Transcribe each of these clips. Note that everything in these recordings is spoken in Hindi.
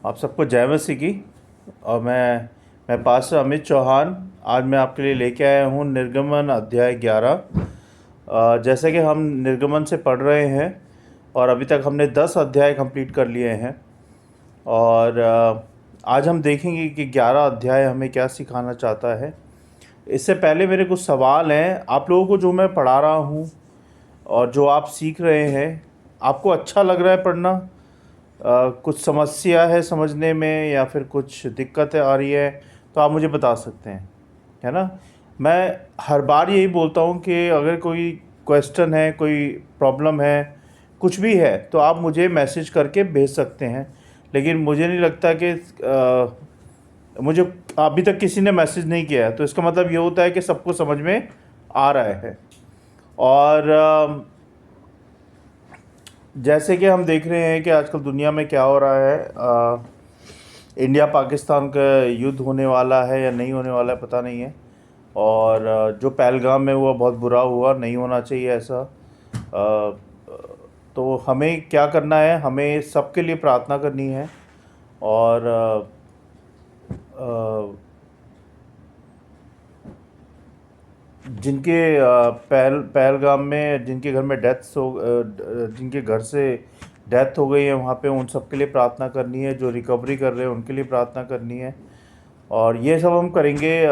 आप सबको जय मसीह की। और मैं पास्टर अमित चौहान। आज मैं आपके लिए लेके आया हूँ निर्गमन अध्याय 11। जैसे कि हम निर्गमन से पढ़ रहे हैं और अभी तक हमने 10 अध्याय कंप्लीट कर लिए हैं। और आज हम देखेंगे कि 11 अध्याय हमें क्या सिखाना चाहता है। इससे पहले मेरे कुछ सवाल हैं आप लोगों को, जो मैं पढ़ा रहा हूँ और जो आप सीख रहे हैं, आपको अच्छा लग रहा है पढ़ना? कुछ समस्या है समझने में या फिर कुछ दिक्कतें आ रही है तो आप मुझे बता सकते हैं, है ना। मैं हर बार यही बोलता हूँ कि अगर कोई क्वेश्चन है, कोई प्रॉब्लम है, कुछ भी है, तो आप मुझे मैसेज करके भेज सकते हैं। लेकिन मुझे नहीं लगता कि मुझे अभी तक किसी ने मैसेज नहीं किया है, तो इसका मतलब ये होता है कि सबको समझ में आ रहा है। और जैसे कि हम देख रहे हैं कि आजकल दुनिया में क्या हो रहा है, इंडिया पाकिस्तान का युद्ध होने वाला है या नहीं होने वाला है पता नहीं है। और जो पहलगाम में हुआ बहुत बुरा हुआ, नहीं होना चाहिए ऐसा। तो हमें क्या करना है, हमें सबके लिए प्रार्थना करनी है। और जिनके पहलगाम में जिनके घर में जिनके घर से डेथ हो गई है वहाँ पे, उन सब के लिए प्रार्थना करनी है। जो रिकवरी कर रहे हैं उनके लिए प्रार्थना करनी है। और ये सब हम करेंगे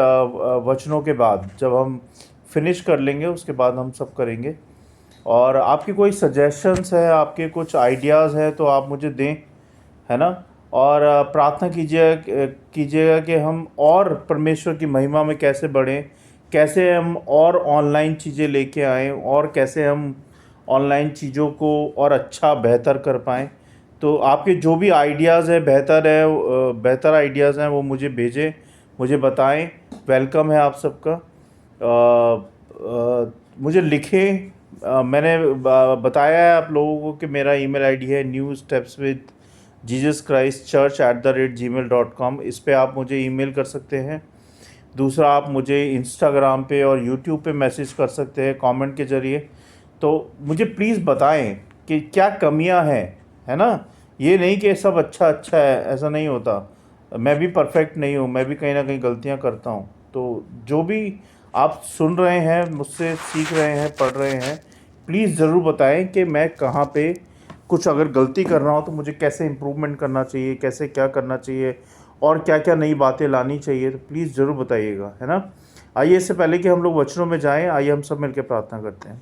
वचनों के बाद, जब हम फिनिश कर लेंगे उसके बाद हम सब करेंगे। और आपकी कोई सजेशंस है, आपके कुछ आइडियाज़ हैं तो आप मुझे दें, है ना। और प्रार्थना कीजिएगा कि हम और परमेश्वर की महिमा में कैसे बढ़ें, कैसे हम और ऑनलाइन चीज़ें लेके आएँ, और कैसे हम ऑनलाइन चीज़ों को और अच्छा बेहतर कर पाएँ। तो आपके जो भी आइडियाज़ हैं, बेहतर आइडियाज़ हैं, वो मुझे भेजें, मुझे बताएं। वेलकम है आप सबका। मुझे लिखें। मैंने बताया है आप लोगों को कि मेरा ईमेल आईडी है newstepswithjesuschristchurch@gmail.com। इस पे आप मुझे ईमेल कर सकते हैं। दूसरा, आप मुझे इंस्टाग्राम पे और यूट्यूब पे मैसेज कर सकते हैं कमेंट के ज़रिए। तो मुझे प्लीज़ बताएं कि क्या कमियां हैं, है ना। ये नहीं कि सब अच्छा अच्छा है, ऐसा नहीं होता। मैं भी परफेक्ट नहीं हूँ, मैं भी कहीं ना कहीं गलतियाँ करता हूँ। तो जो भी आप सुन रहे हैं, मुझसे सीख रहे हैं, पढ़ रहे हैं, प्लीज़ ज़रूर बताएं कि मैं कहाँ पे कुछ अगर गलती कर रहा हूँ तो मुझे कैसे इम्प्रूवमेंट करना चाहिए, कैसे क्या करना चाहिए, और क्या क्या नई बातें लानी चाहिए। तो प्लीज़ ज़रूर बताइएगा, है ना। आइए, इससे पहले कि हम लोग वचनों में जाएं, आइए हम सब मिलकर प्रार्थना करते हैं।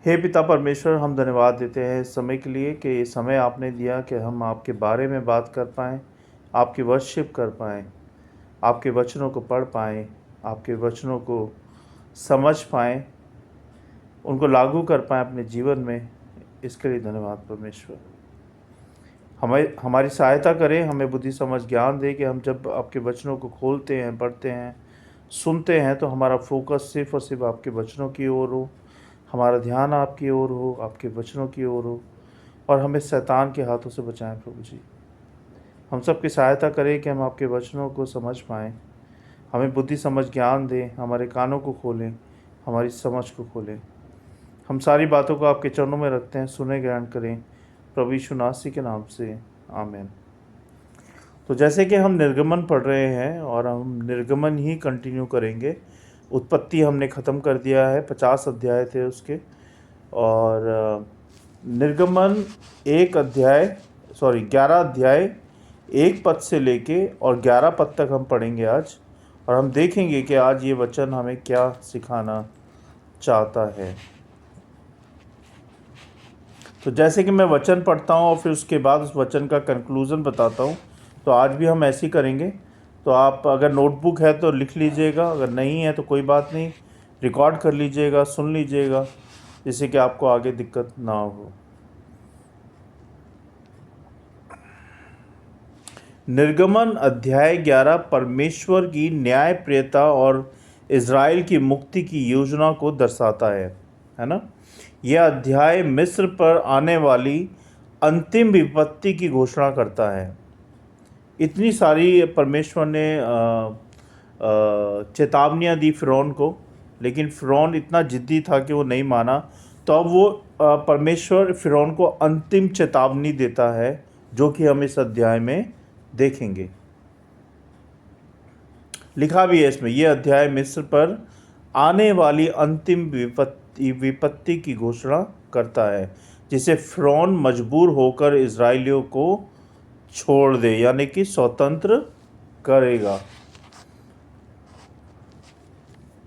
हे पिता परमेश्वर, हम धन्यवाद देते हैं इस समय के लिए कि ये समय आपने दिया कि हम आपके बारे में बात कर पाएँ, आपकी वर्शिप कर पाएँ, आपके वचनों को पढ़ पाएँ, आपके वचनों को समझ पाएँ, उनको लागू कर पाएँ अपने जीवन में। इसके लिए धन्यवाद परमेश्वर। हमें हमारी सहायता करें, हमें बुद्धि समझ ज्ञान दे कि हम जब आपके वचनों को खोलते हैं, पढ़ते हैं, सुनते हैं, तो हमारा फोकस सिर्फ़ और सिर्फ आपके वचनों की ओर हो, हमारा ध्यान आपकी ओर हो, आपके वचनों की ओर हो। और हमें शैतान के हाथों से बचाएं प्रभु जी। हम सब की सहायता करें कि हम आपके वचनों को समझ पाएँ। हमें बुद्धि समझ ज्ञान दें, हमारे कानों को खोलें, हमारी समझ को खोलें। हम सारी बातों को आपके चरणों में रखते हैं, सुने ग्रहण करें प्रभु यीशु नासरी के नाम से, आमीन। तो जैसे कि हम निर्गमन पढ़ रहे हैं और हम निर्गमन ही कंटिन्यू करेंगे। उत्पत्ति हमने ख़त्म कर दिया है, 50 अध्याय थे उसके। और निर्गमन 11 अध्याय 1 पद से लेके और 11 पद तक हम पढ़ेंगे आज। और हम देखेंगे कि आज ये वचन हमें क्या सिखाना चाहता है। तो जैसे कि मैं वचन पढ़ता हूँ और फिर उसके बाद उस वचन का कंक्लूज़न बताता हूँ, तो आज भी हम ऐसे ही करेंगे। तो आप अगर नोटबुक है तो लिख लीजिएगा, अगर नहीं है तो कोई बात नहीं, रिकॉर्ड कर लीजिएगा, सुन लीजिएगा, जिससे कि आपको आगे दिक्कत ना हो। निर्गमन अध्याय 11 परमेश्वर की न्यायप्रियता और इज़राइल की मुक्ति की योजना को दर्शाता है ना। यह अध्याय मिस्र पर आने वाली अंतिम विपत्ति की घोषणा करता है। इतनी सारी परमेश्वर ने चेतावनियाँ दी फ़िरौन को, लेकिन फ़िरौन इतना ज़िद्दी था कि वो नहीं माना। तो अब वो परमेश्वर फ़िरौन को अंतिम चेतावनी देता है, जो कि हम इस अध्याय में देखेंगे। लिखा भी है इसमें, यह अध्याय मिस्र पर आने वाली अंतिम विपत्ति की घोषणा करता है, जिसे फ़िरौन मजबूर होकर इज़राइलियों को छोड़ दे, यानी कि स्वतंत्र करेगा।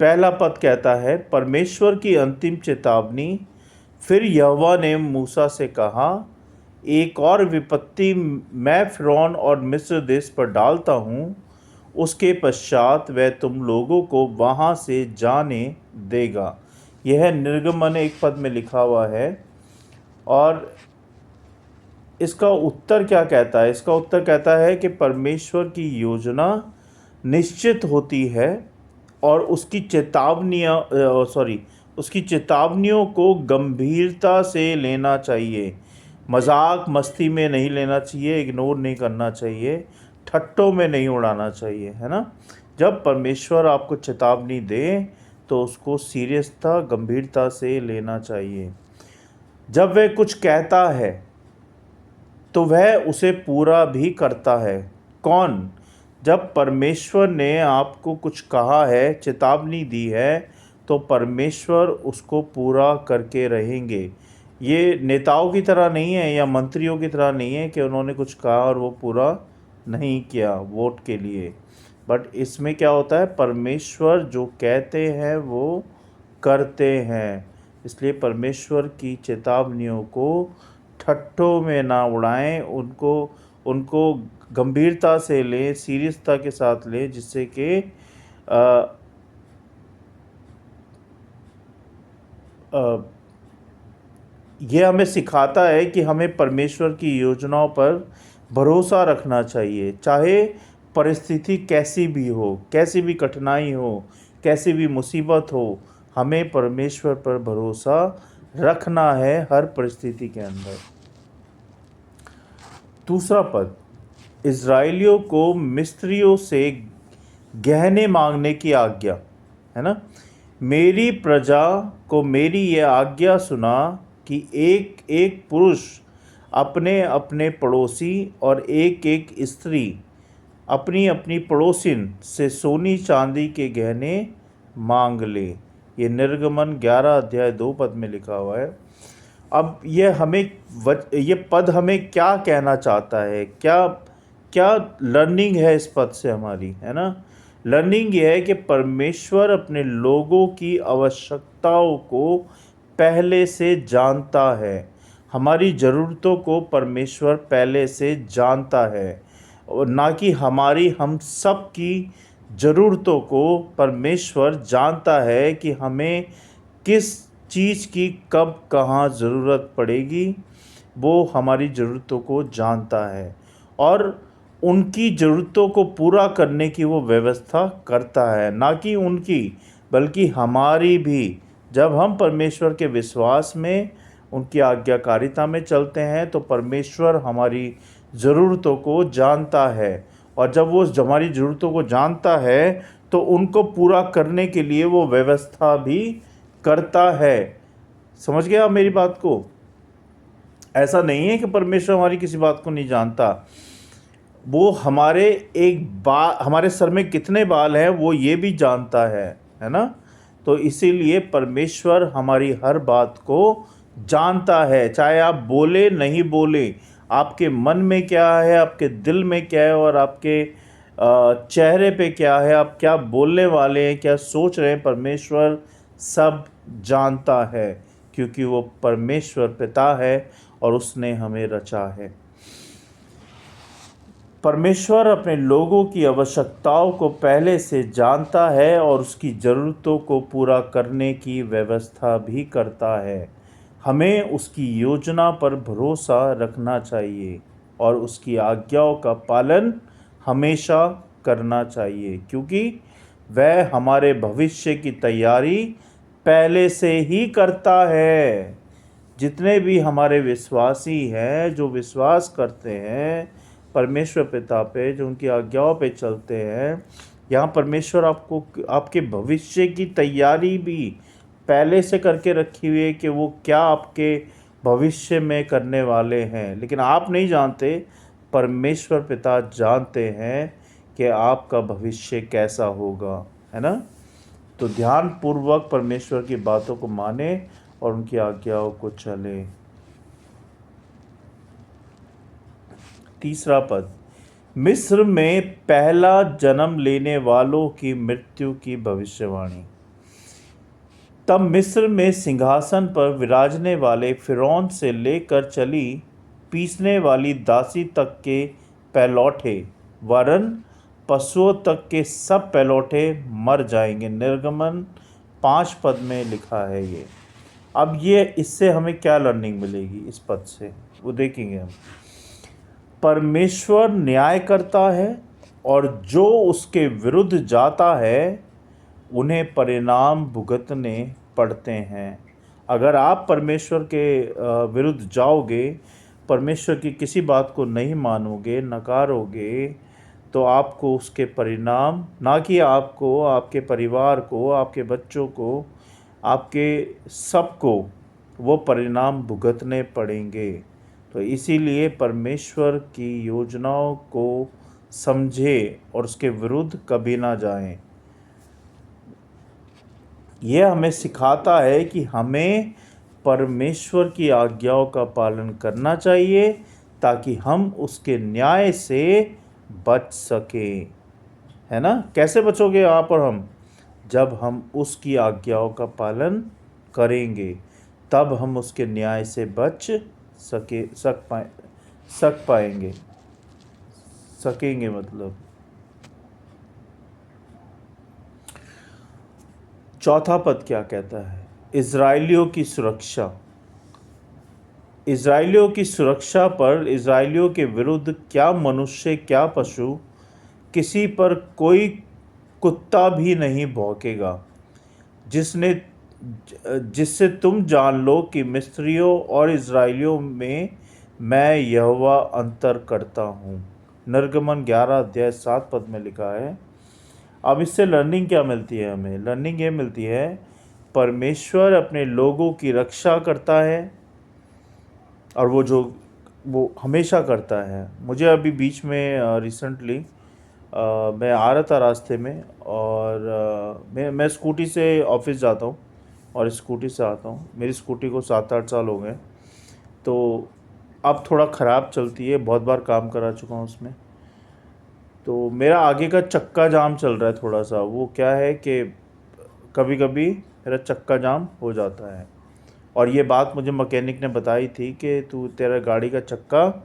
पहला पद कहता है, परमेश्वर की अंतिम चेतावनी। फिर यहोवा ने मूसा से कहा, एक और विपत्ति मैं फ़िरौन और मिस्र देश पर डालता हूँ, उसके पश्चात वह तुम लोगों को वहाँ से जाने देगा। यह निर्गमन 1 पद में लिखा हुआ है। और इसका उत्तर क्या कहता है? इसका उत्तर कहता है कि परमेश्वर की योजना निश्चित होती है और उसकी चेतावनियों को गंभीरता से लेना चाहिए। मजाक मस्ती में नहीं लेना चाहिए, इग्नोर नहीं करना चाहिए, ठट्टों में नहीं उड़ाना चाहिए, है ना। जब परमेश्वर आपको चेतावनी दे तो उसको सीरियसता, गंभीरता से लेना चाहिए। जब वह कुछ कहता है तो वह उसे पूरा भी करता है। कौन? जब परमेश्वर ने आपको कुछ कहा है, चेतावनी दी है, तो परमेश्वर उसको पूरा करके रहेंगे। ये नेताओं की तरह नहीं है या मंत्रियों की तरह नहीं है कि उन्होंने कुछ कहा और वो पूरा नहीं किया वोट के लिए। बट इसमें क्या होता है, परमेश्वर जो कहते हैं वो करते हैं। इसलिए परमेश्वर की चेतावनियों को ठट्ठों में ना उड़ाएं, उनको गंभीरता से लें, सीरियसता के साथ लें, जिससे कि यह हमें सिखाता है कि हमें परमेश्वर की योजनाओं पर भरोसा रखना चाहिए। चाहे परिस्थिति कैसी भी हो, कैसी भी कठिनाई हो, कैसी भी मुसीबत हो, हमें परमेश्वर पर भरोसा रखना है हर परिस्थिति के अंदर। दूसरा पद, इज़राइलियों को मिस्रियों से गहने मांगने की आज्ञा, है ना। मेरी प्रजा को मेरी यह आज्ञा सुना कि एक एक पुरुष अपने अपने पड़ोसी और एक एक स्त्री अपनी अपनी पड़ोसिन से सोनी चांदी के गहने मांग ले। ये निर्गमन 11 अध्याय 2 पद में लिखा हुआ है। अब ये पद हमें क्या कहना चाहता है? क्या लर्निंग है इस पद से हमारी, है ना। लर्निंग ये है कि परमेश्वर अपने लोगों की आवश्यकताओं को पहले से जानता है। हमारी ज़रूरतों को परमेश्वर पहले से जानता है, और ना कि हम सब की ज़रूरतों को परमेश्वर जानता है कि हमें किस चीज़ की कब कहाँ ज़रूरत पड़ेगी। वो हमारी ज़रूरतों को जानता है और उनकी ज़रूरतों को पूरा करने की वो व्यवस्था करता है, ना कि उनकी बल्कि हमारी भी। जब हम परमेश्वर के विश्वास में, उनकी आज्ञाकारिता में चलते हैं तो परमेश्वर हमारी ज़रूरतों को जानता है, और जब वो हमारी ज़रूरतों को जानता है तो उनको पूरा करने के लिए वो व्यवस्था भी करता है। समझ गए आप मेरी बात को? ऐसा नहीं है कि परमेश्वर हमारी किसी बात को नहीं जानता। वो हमारे सर में कितने बाल हैं वो ये भी जानता है ना। तो इसीलिए परमेश्वर हमारी हर बात को जानता है, चाहे आप बोले नहीं बोले, आपके मन में क्या है, आपके दिल में क्या है, और आपके चेहरे पे क्या है, आप क्या बोलने वाले हैं, क्या सोच रहे हैं, परमेश्वर सब जानता है, क्योंकि वो परमेश्वर पिता है और उसने हमें रचा है। परमेश्वर अपने लोगों की आवश्यकताओं को पहले से जानता है और उसकी ज़रूरतों को पूरा करने की व्यवस्था भी करता है। हमें उसकी योजना पर भरोसा रखना चाहिए और उसकी आज्ञाओं का पालन हमेशा करना चाहिए, क्योंकि वह हमारे भविष्य की तैयारी पहले से ही करता है। जितने भी हमारे विश्वासी हैं, जो विश्वास करते हैं परमेश्वर पिता पे, जो उनकी आज्ञाओं पे चलते हैं, यहाँ परमेश्वर आपके भविष्य की तैयारी भी पहले से करके रखी हुई है कि वो क्या आपके भविष्य में करने वाले हैं, लेकिन आप नहीं जानते, परमेश्वर पिता जानते हैं कि आपका भविष्य कैसा होगा, है ना। तो ध्यानपूर्वक परमेश्वर की बातों को माने और उनकी आज्ञाओं को चले। तीसरा पद, मिस्र में पहला जन्म लेने वालों की मृत्यु की भविष्यवाणी। तब मिस्र में सिंहासन पर विराजने वाले फिरौन से लेकर चली पीसने वाली दासी तक के पैलौठे वरन पशुओं तक के सब पैलौठे मर जाएंगे। निर्गमन 5 पद में लिखा है ये। अब ये इससे हमें क्या लर्निंग मिलेगी इस पद से, वो देखेंगे हम। परमेश्वर न्याय करता है और जो उसके विरुद्ध जाता है उन्हें परिणाम भुगतने पड़ते हैं। अगर आप परमेश्वर के विरुद्ध जाओगे, परमेश्वर की किसी बात को नहीं मानोगे, नकारोगे, तो आपको उसके परिणाम, ना कि आपको, आपके परिवार को, आपके बच्चों को, आपके सबको वो परिणाम भुगतने पड़ेंगे। तो इसीलिए परमेश्वर की योजनाओं को समझे और उसके विरुद्ध कभी ना जाएं। यह हमें सिखाता है कि हमें परमेश्वर की आज्ञाओं का पालन करना चाहिए ताकि हम उसके न्याय से बच सकें, है ना। कैसे बचोगे आप और हम? जब हम उसकी आज्ञाओं का पालन करेंगे तब हम उसके न्याय से बच सकेंगे मतलब। चौथा पद क्या कहता है? इज़राइलियों की सुरक्षा। इज़राइलियों की सुरक्षा पर इज़राइलियों के विरुद्ध क्या मनुष्य, क्या पशु, किसी पर कोई कुत्ता भी नहीं भौंकेगा, जिससे तुम जान लो कि मिस्रियों और इज़राइलियों में मैं यहोवा अंतर करता हूँ। निर्गमन 11 अध्याय 7 पद में लिखा है। अब इससे लर्निंग क्या मिलती है हमें? लर्निंग ये मिलती है, परमेश्वर अपने लोगों की रक्षा करता है और वो हमेशा करता है। मुझे अभी बीच में रिसेंटली मैं आ रहा था रास्ते में और मैं स्कूटी से ऑफिस जाता हूँ और स्कूटी से आता हूँ। मेरी स्कूटी को 7-8 साल हो गए, तो अब थोड़ा ख़राब चलती है, बहुत बार काम करा चुका हूँ उसमें। तो मेरा आगे का चक्का जाम चल रहा है थोड़ा सा। वो क्या है कि कभी कभी मेरा चक्का जाम हो जाता है और ये बात मुझे मैकेनिक ने बताई थी कि तेरा गाड़ी का चक्का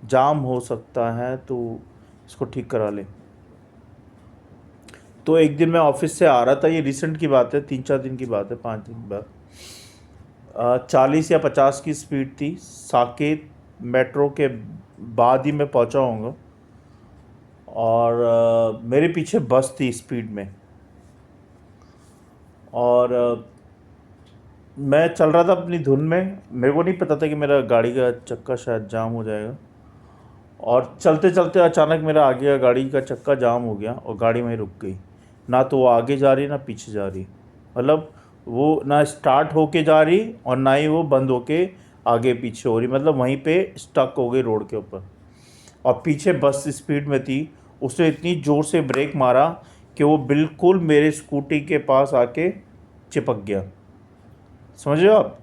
जाम हो सकता है, तो इसको ठीक करा ले। तो एक दिन मैं ऑफिस से आ रहा था, ये रिसेंट की बात है, 3-4 दिन की बात है, 5 दिन की बात। 40 या 50 की स्पीड थी। साकेत मेट्रो के बाद ही मैं पहुंचा होऊंगा और मेरे पीछे बस थी स्पीड में और मैं चल रहा था अपनी धुन में। मेरे को नहीं पता था कि मेरा गाड़ी का चक्का शायद जाम हो जाएगा और चलते चलते अचानक मेरा आगे का गाड़ी का चक्का जाम हो गया और गाड़ी वहीं रुक गई। ना तो वो आगे जा रही ना पीछे जा रही, मतलब वो ना स्टार्ट होके जा रही और ना ही वो बंद होके आगे पीछे हो रही, मतलब वहीं पे स्टक हो गई रोड के ऊपर। और पीछे बस स्पीड में थी, उसने इतनी ज़ोर से ब्रेक मारा कि वो बिल्कुल मेरे स्कूटी के पास आके चिपक गया। समझ रहे हो आप?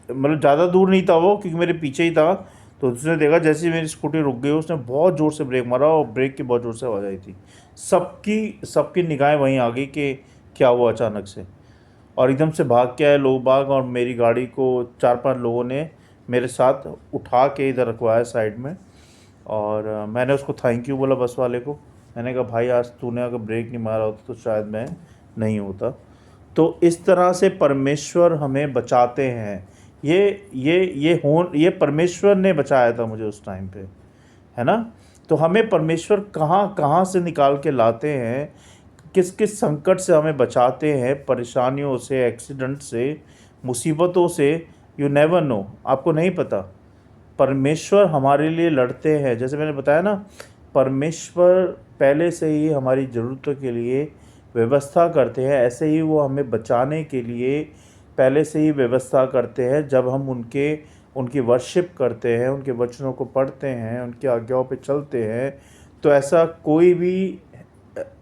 मतलब ज़्यादा दूर नहीं था वो, क्योंकि मेरे पीछे ही था। तो उसने देखा जैसे ही मेरी स्कूटी रुक गई, उसने बहुत ज़ोर से ब्रेक मारा और ब्रेक की बहुत ज़ोर से आवाज़ आई थी। सबकी निगाहें वहीं आ गई कि क्या हुआ अचानक से। और एकदम से भाग के आए लोग बाग और मेरी गाड़ी को 4-5 लोगों ने मेरे साथ उठा के इधर रखवाया साइड में। और मैंने उसको थैंक यू बोला बस वाले को। मैंने कहा भाई आज तूने अगर ब्रेक नहीं मारा होता तो शायद मैं नहीं होता। तो इस तरह से परमेश्वर हमें बचाते हैं। ये परमेश्वर ने बचाया था मुझे उस टाइम पे, है ना। तो हमें परमेश्वर कहाँ कहाँ से निकाल के लाते हैं, किस किस संकट से हमें बचाते हैं, परेशानियों से, एक्सीडेंट से, मुसीबतों से। यू नेवर नो, आपको नहीं पता। परमेश्वर हमारे लिए लड़ते हैं। जैसे मैंने बताया ना, परमेश्वर पहले से ही हमारी ज़रूरतों के लिए व्यवस्था करते हैं, ऐसे ही वो हमें बचाने के लिए पहले से ही व्यवस्था करते हैं। जब हम उनके उनकी वर्शिप करते हैं, उनके वचनों को पढ़ते हैं, उनकी आज्ञाओं पे चलते हैं, तो ऐसा कोई भी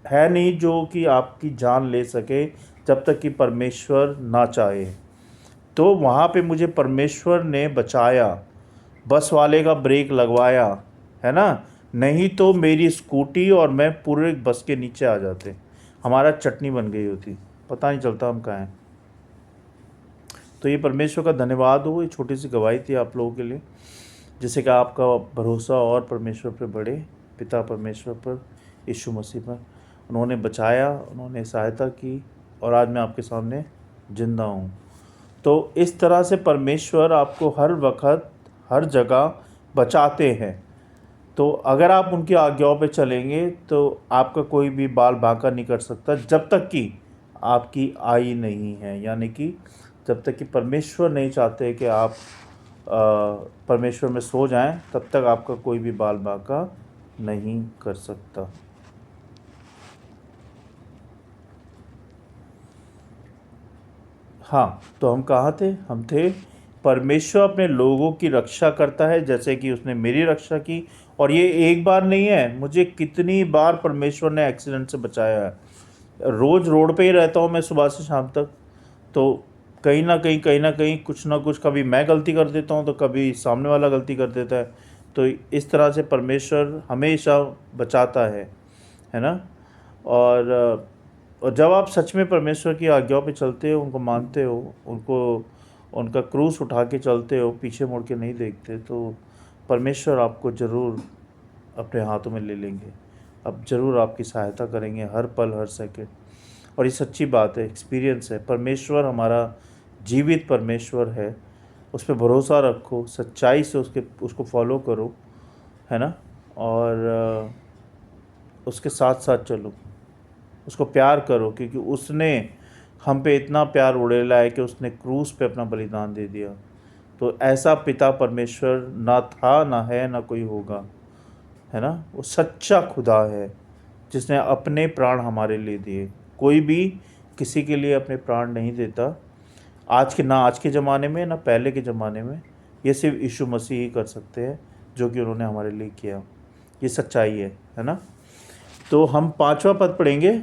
है नहीं जो कि आपकी जान ले सके जब तक कि परमेश्वर ना चाहे। तो वहाँ पे मुझे परमेश्वर ने बचाया, बस वाले का ब्रेक लगवाया, है ना। नहीं तो मेरी स्कूटी और मैं पूरे बस के नीचे आ जाते, हमारा चटनी बन गई होती, पता नहीं चलता हम कहाँ हैं। तो ये परमेश्वर का धन्यवाद हो, ये छोटी सी गवाही थी आप लोगों के लिए, जिससे कि आपका भरोसा और परमेश्वर पर बढ़े, पिता परमेश्वर पर, यीशु मसीह पर। उन्होंने बचाया, उन्होंने सहायता की, और आज मैं आपके सामने जिंदा हूँ। तो इस तरह से परमेश्वर आपको हर वक्त हर जगह बचाते हैं। तो अगर आप उनकी आज्ञाओं पे चलेंगे तो आपका कोई भी बाल बांका नहीं कर सकता, जब तक कि आपकी आयु नहीं है, यानी कि जब तक कि परमेश्वर नहीं चाहते कि आप परमेश्वर में सो जाएं, तब तक आपका कोई भी बाल बांका नहीं कर सकता। हाँ, तो हम कहाँ थे? हम थे परमेश्वर अपने लोगों की रक्षा करता है, जैसे कि उसने मेरी रक्षा की। और ये एक बार नहीं है, मुझे कितनी बार परमेश्वर ने एक्सीडेंट से बचाया है। रोज़ रोड पे ही रहता हूँ मैं सुबह से शाम तक, तो कहीं ना कहीं कुछ ना कुछ, कभी मैं गलती कर देता हूँ तो कभी सामने वाला गलती कर देता है। तो इस तरह से परमेश्वर हमेशा बचाता है ना। और जब आप सच में परमेश्वर की आज्ञाओं पे चलते हो, उनको मानते हो, उनको उनका क्रूस उठा के चलते हो, पीछे मुड़ के नहीं देखते, तो परमेश्वर आपको ज़रूर अपने हाथों में ले लेंगे। अब ज़रूर आपकी सहायता करेंगे हर पल हर सेकंड। और ये सच्ची बात है, एक्सपीरियंस है। परमेश्वर हमारा जीवित परमेश्वर है, उस पर भरोसा रखो, सच्चाई से उसको फॉलो करो, है ना। और उसके साथ साथ चलो, उसको प्यार करो, क्योंकि उसने हम पे इतना प्यार उड़ेला है कि उसने क्रूस पे अपना बलिदान दे दिया। तो ऐसा पिता परमेश्वर ना था, ना है, ना कोई होगा, है ना। वो सच्चा खुदा है जिसने अपने प्राण हमारे लिए दिए। कोई भी किसी के लिए अपने प्राण नहीं देता, आज के ज़माने में, ना पहले के ज़माने में। ये सिर्फ यीशु मसीह ही कर सकते हैं, जो कि उन्होंने हमारे लिए किया। ये सच्चाई है ना। तो हम 5वां पद पढ़ेंगे।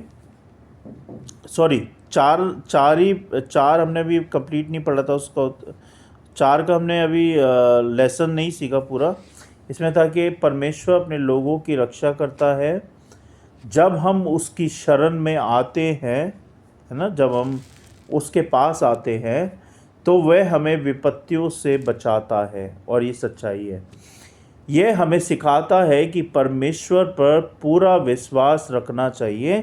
सॉरी, चार हमने अभी कंप्लीट नहीं पढ़ा था उसका। 4 का हमने अभी लेसन नहीं सीखा पूरा। इसमें था कि परमेश्वर अपने लोगों की रक्षा करता है जब हम उसकी शरण में आते हैं, है ना। जब हम उसके पास आते हैं तो वह हमें विपत्तियों से बचाता है। और ये सच्चाई है। यह हमें सिखाता है कि परमेश्वर पर पूरा विश्वास रखना चाहिए,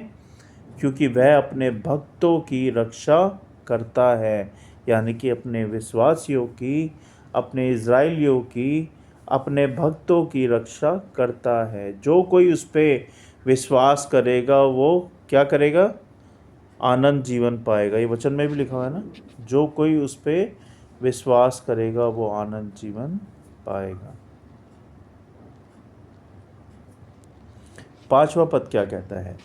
क्योंकि वह अपने भक्तों की रक्षा करता है, यानी कि अपने विश्वासियों की, अपने इज़राइलियों की, अपने भक्तों की रक्षा करता है। जो कोई उस पर विश्वास करेगा वो क्या करेगा? आनंद जीवन पाएगा। ये वचन में भी लिखा हुआ है ना, जो कोई उस पर विश्वास करेगा वो आनंद जीवन पाएगा। 5वां पद क्या कहता है?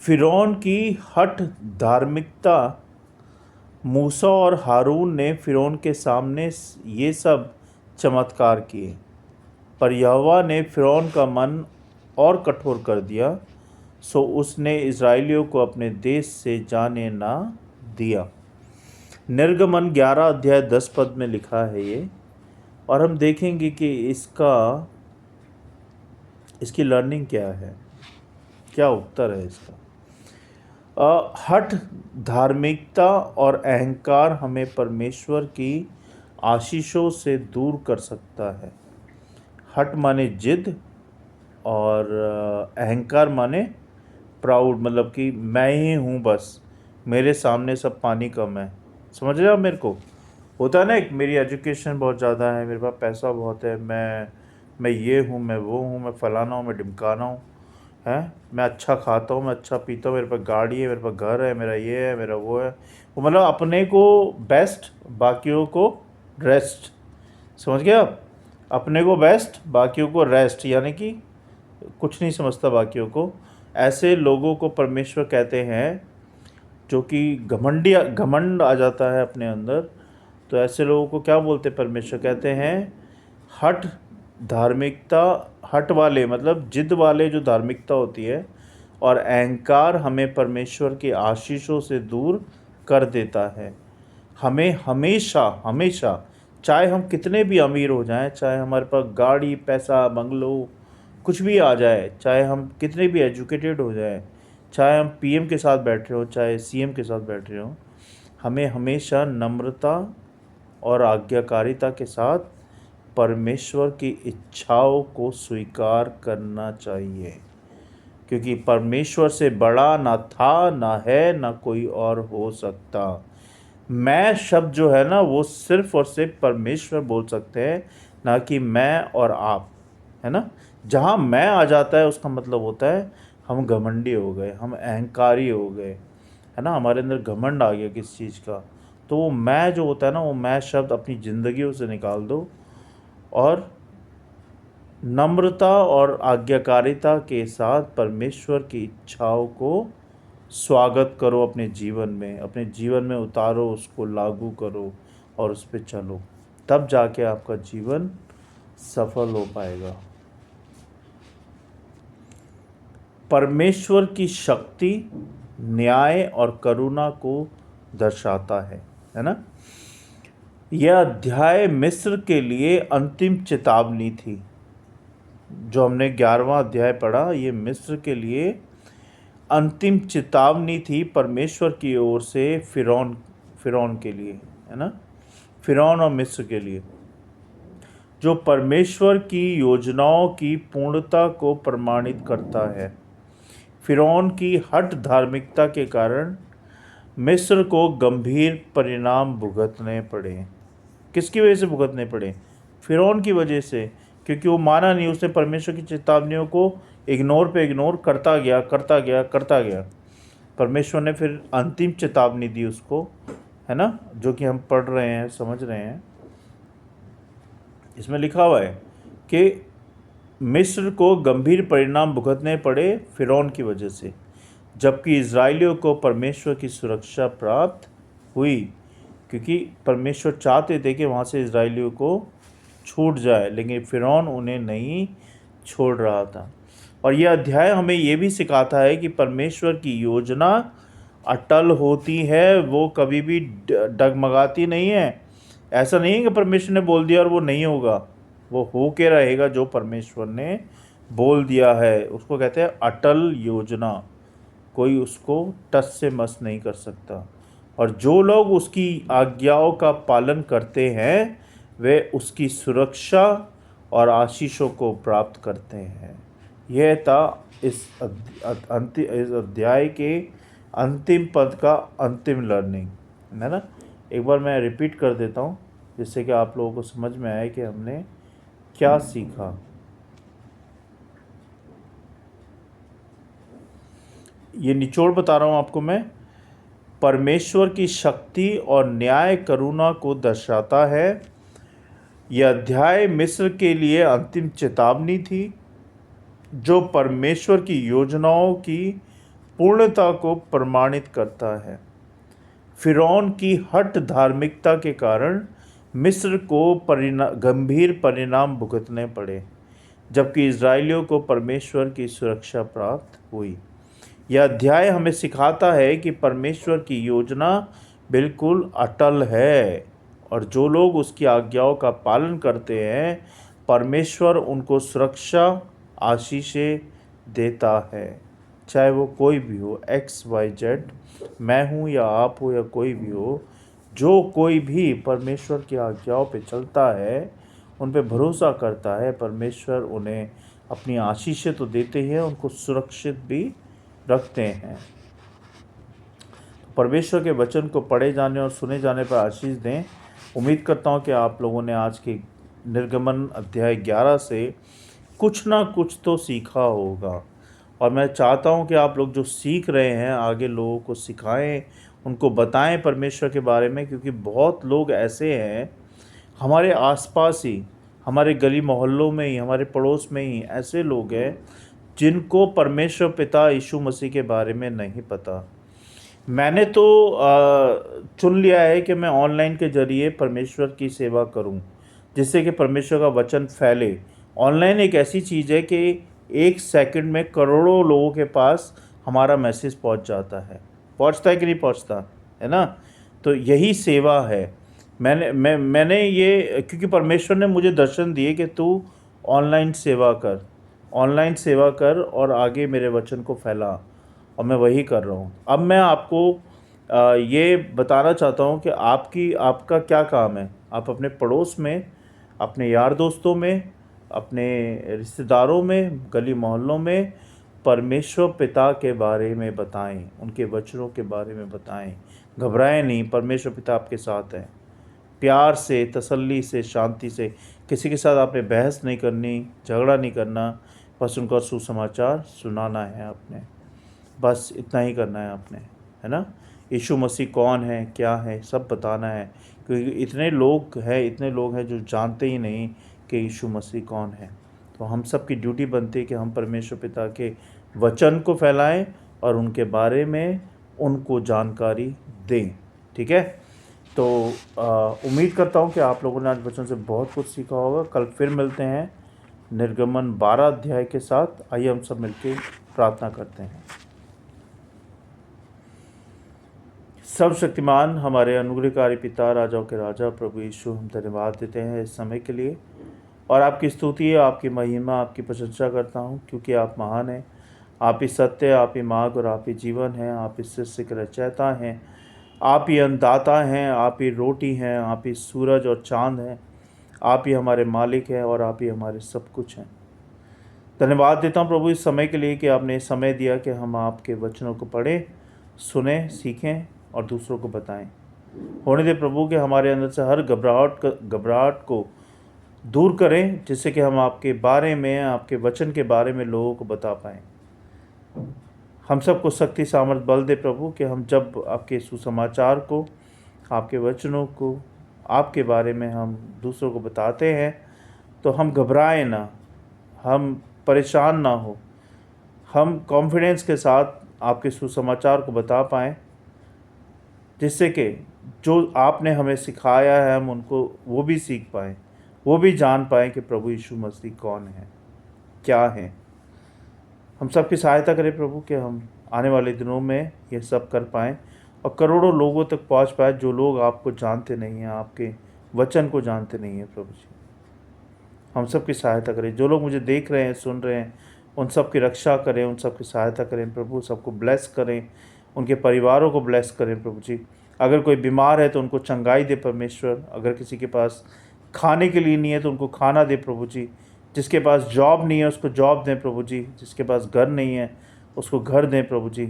फिरौन की हठ धार्मिकता। मूसा और हारून ने फिरौन के सामने ये सब चमत्कार किए, पर यहोवा ने फिरौन का मन और कठोर कर दिया, सो उसने इज़राइलियों को अपने देश से जाने ना दिया। निर्गमन 11 अध्याय 10 पद में लिखा है ये। और हम देखेंगे कि इसकी लर्निंग क्या है, क्या उत्तर है इसका। हठ धार्मिकता और अहंकार हमें परमेश्वर की आशीषों से दूर कर सकता है। हठ माने जिद, और अहंकार माने प्राउड, मतलब कि मैं ही हूँ, बस मेरे सामने सब पानी कम है। समझ रहे हो मेरे को? होता है ना, एक मेरी एजुकेशन बहुत ज़्यादा है, मेरे पास पैसा बहुत है, मैं ये हूँ, मैं वो हूँ, मैं फलाना हूँ, मैं ढिमकाना हूँ, हैं, मैं अच्छा खाता हूँ, मैं अच्छा पीता हूँ, मेरे पास गाड़ी है, मेरे पास घर है, मेरा ये है, मेरा वो है। वो मतलब अपने को बेस्ट, बाकियों को रेस्ट। समझ गए आप? अपने को बेस्ट, बाकियों को रेस्ट, यानी कि कुछ नहीं समझता बाकियों को। ऐसे लोगों को परमेश्वर कहते हैं जो कि घमंड आ जाता है अपने अंदर, तो ऐसे लोगों को क्या बोलते हैं? परमेश्वर कहते हैं हठ धार्मिकता, हठ वाले मतलब जिद वाले जो धार्मिकता होती है, और अहंकार हमें परमेश्वर की आशीषों से दूर कर देता है। हमें हमेशा हमेशा, चाहे हम कितने भी अमीर हो जाएं, चाहे हमारे पास गाड़ी, पैसा, बंगलो कुछ भी आ जाए, चाहे हम कितने भी एजुकेटेड हो जाएं, चाहे हम पीएम के साथ बैठ रहे हो, चाहे सीएम के साथ बैठ रहे हो, हमें हमेशा नम्रता और आज्ञाकारिता के साथ परमेश्वर की इच्छाओं को स्वीकार करना चाहिए, क्योंकि परमेश्वर से बड़ा ना था, ना है, ना कोई और हो सकता। मैं शब्द जो है ना, वो सिर्फ और सिर्फ परमेश्वर बोल सकते हैं, ना कि मैं और आप, है ना। जहाँ मैं आ जाता है उसका मतलब होता है हम घमंडी हो गए, हम अहंकारी हो गए, है ना, हमारे अंदर घमंड आ गया किस चीज़ का। तो वो मैं जो होता है ना, वो मैं शब्द अपनी ज़िंदगियों से निकाल दो और नम्रता और आज्ञाकारिता के साथ परमेश्वर की इच्छाओं को स्वागत करो, अपने जीवन में उतारो, उसको लागू करो और उस पर चलो, तब जाके आपका जीवन सफल हो पाएगा। परमेश्वर की शक्ति न्याय और करुणा को दर्शाता है ना। यह अध्याय मिस्र के लिए अंतिम चेतावनी थी। जो हमने 11वां अध्याय पढ़ा, ये मिस्र के लिए अंतिम चेतावनी थी परमेश्वर की ओर से फिरौन के लिए, है ना, फिरौन और मिस्र के लिए, जो परमेश्वर की योजनाओं की पूर्णता को प्रमाणित करता है। फिरौन की हठ धार्मिकता के कारण मिस्र को गंभीर परिणाम भुगतने पड़े। किसकी वजह से भुगतने पड़े? फिरौन की वजह से, क्योंकि वो माना नहीं, उसने परमेश्वर की चेतावनियों को इग्नोर करता गया। परमेश्वर ने फिर अंतिम चेतावनी दी उसको, है ना, जो कि हम पढ़ रहे हैं, समझ रहे हैं। इसमें लिखा हुआ है कि मिस्र को गंभीर परिणाम भुगतने पड़े फिरौन की वजह से, जबकि इजराइलियों को परमेश्वर की सुरक्षा प्राप्त हुई, क्योंकि परमेश्वर चाहते थे कि वहाँ से इजराइलियों को छूट जाए, लेकिन फिरौन उन्हें नहीं छोड़ रहा था। और यह अध्याय हमें ये भी सिखाता है कि परमेश्वर की योजना अटल होती है, वो कभी भी डगमगाती नहीं है। ऐसा नहीं है कि परमेश्वर ने बोल दिया और वो नहीं होगा, वो हो के रहेगा। जो परमेश्वर ने बोल दिया है उसको कहते हैं अटल योजना, कोई उसको टस से मस नहीं कर सकता। और जो लोग उसकी आज्ञाओं का पालन करते हैं वे उसकी सुरक्षा और आशीषों को प्राप्त करते हैं। यह था इस अध्याय के अंतिम पद का अंतिम लर्निंग, है ना। एक बार मैं रिपीट कर देता हूँ जिससे कि आप लोगों को समझ में आए कि हमने क्या सीखा। ये निचोड़ बता रहा हूँ आपको मैं। परमेश्वर की शक्ति और न्याय करुणा को दर्शाता है। यह अध्याय मिस्र के लिए अंतिम चेतावनी थी, जो परमेश्वर की योजनाओं की पूर्णता को प्रमाणित करता है। फिरौन की हठ धार्मिकता के कारण मिस्र को गंभीर परिणाम भुगतने पड़े, जबकि इजराइलियों को परमेश्वर की सुरक्षा प्राप्त हुई। यह अध्याय हमें सिखाता है कि परमेश्वर की योजना बिल्कुल अटल है, और जो लोग उसकी आज्ञाओं का पालन करते हैं परमेश्वर उनको सुरक्षा, आशीषें देता है। चाहे वो कोई भी हो, XYZ, मैं हूँ या आप हो या कोई भी हो, जो कोई भी परमेश्वर की आज्ञाओं पे चलता है, उन पे भरोसा करता है, परमेश्वर उन्हें अपनी आशीषें तो देते हैं, उनको सुरक्षित भी रखते हैं। परमेश्वर के वचन को पढ़े जाने और सुने जाने पर आशीष दें। उम्मीद करता हूँ कि आप लोगों ने आज के निर्गमन अध्याय 11 से कुछ ना कुछ तो सीखा होगा, और मैं चाहता हूँ कि आप लोग जो सीख रहे हैं आगे लोगों को सिखाएं, उनको बताएं परमेश्वर के बारे में, क्योंकि बहुत लोग ऐसे हैं हमारे आसपास ही, हमारे गली मोहल्लों में ही, हमारे पड़ोस में ही ऐसे लोग हैं जिनको परमेश्वर पिता यीशु मसीह के बारे में नहीं पता। मैंने तो चुन लिया है कि मैं ऑनलाइन के ज़रिए परमेश्वर की सेवा करूं, जिससे कि परमेश्वर का वचन फैले। ऑनलाइन एक ऐसी चीज़ है कि 1 सेकंड में करोड़ों लोगों के पास हमारा मैसेज पहुंच जाता है। पहुंचता है कि नहीं पहुंचता, है ना? तो यही सेवा है। मैंने ये, क्योंकि परमेश्वर ने मुझे दर्शन दिए कि तू ऑनलाइन सेवा कर, ऑनलाइन सेवा कर और आगे मेरे वचन को फैला, और मैं वही कर रहा हूँ। अब मैं आपको ये बताना चाहता हूँ कि आपका क्या काम है। आप अपने पड़ोस में, अपने यार दोस्तों में, अपने रिश्तेदारों में, गली मोहल्लों में परमेश्वर पिता के बारे में बताएं, उनके वचनों के बारे में बताएं। घबराएं नहीं, परमेश्वर पिता आपके साथ हैं। प्यार से, तसल्ली से, शांति से, किसी के साथ आपने बहस नहीं करनी, झगड़ा नहीं करना, बस उनका सुसमाचार सुनाना है आपने। बस इतना ही करना है आपने, है ना? यीशु मसीह कौन है, क्या है, सब बताना है, क्योंकि इतने लोग हैं जो जानते ही नहीं कि यीशु मसीह कौन है। तो हम सब की ड्यूटी बनती है कि हम परमेश्वर पिता के वचन को फैलाएं और उनके बारे में उनको जानकारी दें। ठीक है? तो उम्मीद करता हूँ कि आप लोगों ने आज वचन से बहुत कुछ सीखा होगा। कल फिर मिलते हैं निर्गमन 12 अध्याय के साथ। आइए हम सब मिलकर प्रार्थना करते हैं। सर्वशक्तिमान हमारे अनुग्रहकारी पिता, राजाओं के राजा, प्रभु यीशु, हम धन्यवाद देते हैं इस समय के लिए, और आपकी स्तुति, आपकी महिमा, आपकी प्रशंसा करता हूँ, क्योंकि आप महान हैं। आप ही सत्य, आप ही मार्ग और आप ही जीवन हैं। आप ही सृष्टि के रचयिता हैं, आप ही अन्नदाता हैं, आप ही रोटी हैं, आप ही सूरज और चाँद हैं, आप ही हमारे मालिक हैं और आप ही हमारे सब कुछ हैं। धन्यवाद देता हूँ प्रभु इस समय के लिए कि आपने समय दिया कि हम आपके वचनों को पढ़ें, सुने, सीखें और दूसरों को बताएं। होने दे प्रभु कि हमारे अंदर से हर घबराहट को दूर करें, जिससे कि हम आपके बारे में, आपके वचन के बारे में लोगों को बता पाएं। हम सबको शक्ति, सामर्थ, बल दे प्रभु कि हम जब आपके सुसमाचार को, आपके वचनों को, आपके बारे में हम दूसरों को बताते हैं तो हम घबराएं ना, हम परेशान ना हो, हम कॉन्फिडेंस के साथ आपके सुसमाचार को बता पाएँ, जिससे कि जो आपने हमें सिखाया है हम उनको वो भी सीख पाएँ, वो भी जान पाएँ कि प्रभु यीशु मसीह कौन है, क्या है। हम सब की सहायता करें प्रभु कि हम आने वाले दिनों में ये सब कर पाएँ और करोड़ों लोगों तक पहुंच पाए जो लोग आपको जानते नहीं हैं, आपके वचन को जानते नहीं हैं। प्रभु जी, हम सब की सहायता करें। जो लोग मुझे देख रहे हैं, सुन रहे हैं, उन सब की रक्षा करें, उन सब की सहायता करें प्रभु। सबको ब्लेस करें, उनके परिवारों को ब्लेस करें प्रभु जी। अगर कोई बीमार है तो उनको चंगाई दे परमेश्वर। अगर किसी के पास खाने के लिए नहीं है तो उनको खाना दे प्रभु जी। जिसके पास जॉब नहीं है उसको जॉब दें प्रभु जी। जिसके पास घर नहीं है उसको घर दें प्रभु जी।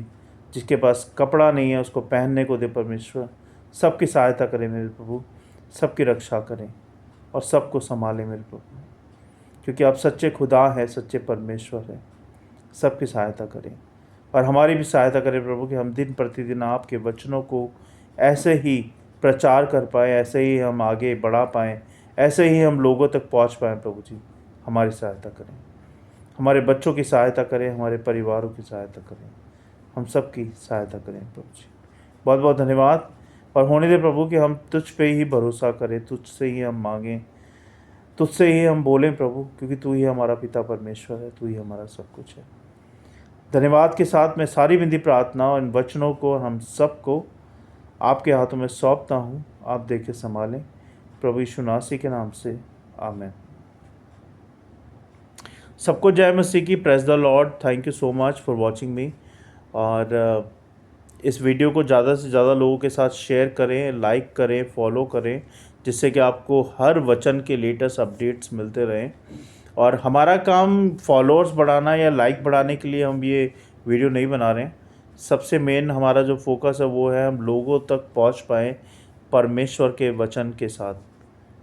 जिसके पास कपड़ा नहीं है उसको पहनने को दे परमेश्वर। सबकी सहायता करें मेरे प्रभु, सबकी रक्षा करें और सबको संभालें मेरे प्रभु, क्योंकि आप सच्चे खुदा हैं, सच्चे परमेश्वर हैं। सबकी सहायता करें और हमारी भी सहायता करें प्रभु कि हम दिन प्रतिदिन आपके वचनों को ऐसे ही प्रचार कर पाएँ, ऐसे ही हम आगे बढ़ा पाएँ, ऐसे ही हम लोगों तक पहुंच पाएँ प्रभु जी। हमारी सहायता करें, हमारे बच्चों की सहायता करें, हमारे परिवारों की सहायता करें, हम सब की सहायता करें प्रभु जी। बहुत बहुत धन्यवाद। और होने दे प्रभु कि हम तुझ पे ही भरोसा करें, तुझसे ही हम मांगें, तुझसे ही हम बोलें प्रभु, क्योंकि तू ही हमारा पिता परमेश्वर है, तू ही हमारा सब कुछ है। धन्यवाद के साथ मैं सारी विनती, प्रार्थना और इन वचनों को हम सबको आपके हाथों में सौंपता हूँ। आप देखे संभालें प्रभु यीशु नासी के नाम से, आमीन। सबको जय मसीह की। Praise the Lord. Thank you so much for watching मी। और इस वीडियो को ज़्यादा से ज़्यादा लोगों के साथ शेयर करें, लाइक करें, फॉलो करें, जिससे कि आपको हर वचन के लेटेस्ट अपडेट्स मिलते रहें। और हमारा काम फॉलोअर्स बढ़ाना या लाइक बढ़ाने के लिए हम ये वीडियो नहीं बना रहे हैं। सबसे मेन हमारा जो फोकस है वो है हम लोगों तक पहुंच पाएँ परमेश्वर के वचन के साथ,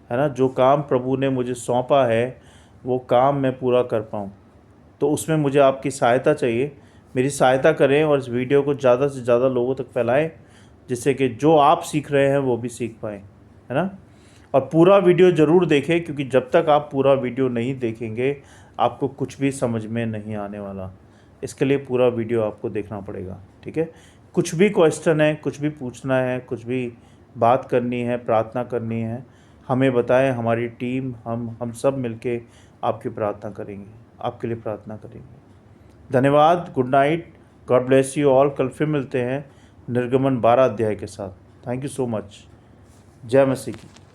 है ना। जो काम प्रभु ने मुझे सौंपा है वो काम मैं पूरा कर पाऊँ, तो उसमें मुझे आपकी सहायता चाहिए। मेरी सहायता करें और इस वीडियो को ज़्यादा से ज़्यादा लोगों तक फैलाएं, जिससे कि जो आप सीख रहे हैं वो भी सीख पाएँ, है ना। और पूरा वीडियो ज़रूर देखें, क्योंकि जब तक आप पूरा वीडियो नहीं देखेंगे आपको कुछ भी समझ में नहीं आने वाला। इसके लिए पूरा वीडियो आपको देखना पड़ेगा, ठीक है। कुछ भी क्वेश्चन है, कुछ भी पूछना है, कुछ भी बात करनी है, प्रार्थना करनी है, हमें बताएं। हमारी टीम, हम सब मिलके आपकी प्रार्थना करेंगे, आपके लिए प्रार्थना करेंगे। धन्यवाद। Good night. God bless you all. कल फिर मिलते हैं निर्गमन 12 अध्याय के साथ। Thank you so much. जय मसीह की।